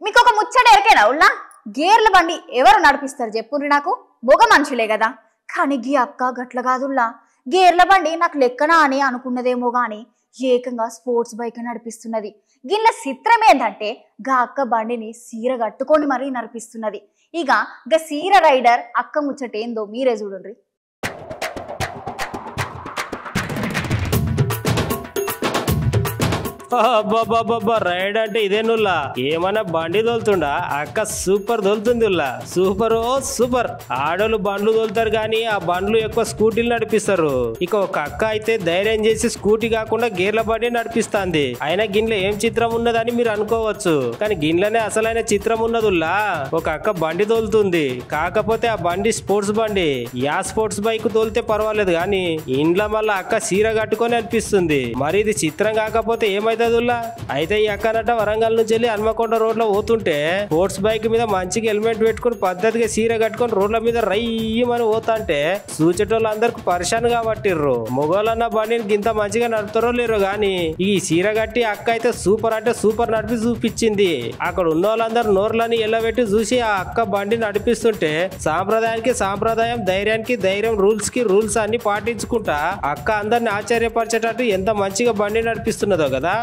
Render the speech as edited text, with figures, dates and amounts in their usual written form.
మీకు ఒక ముచ్చట ఎరకేనా ఉల్లా గేర్ల బండి ఎవరు నడిపిస్తారు చెప్పుండ్రి నాకు మొగ మనుషులే కదా కానీ గీ అక్క గట్ల కాదుల్లా గేర్ల బండి నాకు లెక్కనా అని అనుకున్నదేమో గాని ఏకంగా స్పోర్ట్స్ బైక్ నడిపిస్తున్నది గిన్నె చిత్రం ఏంటంటే గా అక్క బండిని సీర కట్టుకొని మరీ నడిపిస్తున్నది ఇక గా సీర రైడర్ అక్క ముచ్చట ఏందో మీరే చూడండి రైడ్ అంటే ఇదేనుల్లా ఏమన్నా బండి తోలుతుండా అక్క సూపర్ తోలుతుంది సూపర్ సూపర్ ఆడోళ్ళు బండ్లు తోలుతారు కానీ ఆ బండ్లు ఎక్కువ స్కూటీలు నడిపిస్తారు ఇక ఒక అక్క అయితే ధైర్యం చేసి స్కూటీ కాకుండా గేర్ల బండి నడిపిస్తాంది అయినా గిన్నెలో ఏం చిత్రం ఉన్నదని మీరు అనుకోవచ్చు కానీ గిన్నెలోనే అసలైన చిత్రం ఉన్నదుల్లా ఒక అక్క బండి తోలుతుంది కాకపోతే ఆ బండి స్పోర్ట్స్ బండి యా స్పోర్ట్స్ బైక్ తోలితే పర్వాలేదు కానీ ఇంట్లో మళ్ళా అక్క సీర కట్టుకొని అనిపిస్తుంది మరి ఇది చిత్రం కాకపోతే ఏమైతే అయితే ఈ అక్కనట వరంగల్ నుంచి వెళ్ళి హన్మకొండ రోడ్ లో పోతుంటే స్పోర్ట్స్ బైక్ మీద మంచిగా హెల్మెట్ పెట్టుకుని పద్ధతిగా సీర కట్టుకొని రోడ్ల మీద రయ్యమని పోతాంటే చూచేటోళ్ళు అందరికి పరిశాన్ కాబట్టిర్రు మొగోళ్ళన్న బండిని ఇంత మంచిగా నడుపుతారో లేరో గాని ఈ సీర కట్టి అక్క అయితే సూపర్ అంటే సూపర్ నడిపి చూపించింది అక్కడ ఉన్న వాళ్ళందరూ నోర్లని ఎల్లబెట్టి చూసి ఆ అక్క బండి నడిపిస్తుంటే సాంప్రదాయానికి సాంప్రదాయం ధైర్యానికి ధైర్యం రూల్స్ కి రూల్స్ అన్ని పాటించుకుంటా అక్క అందరిని ఆశ్చర్యపరిచేటట్టు ఎంత మంచిగా బండి నడిపిస్తున్నదో కదా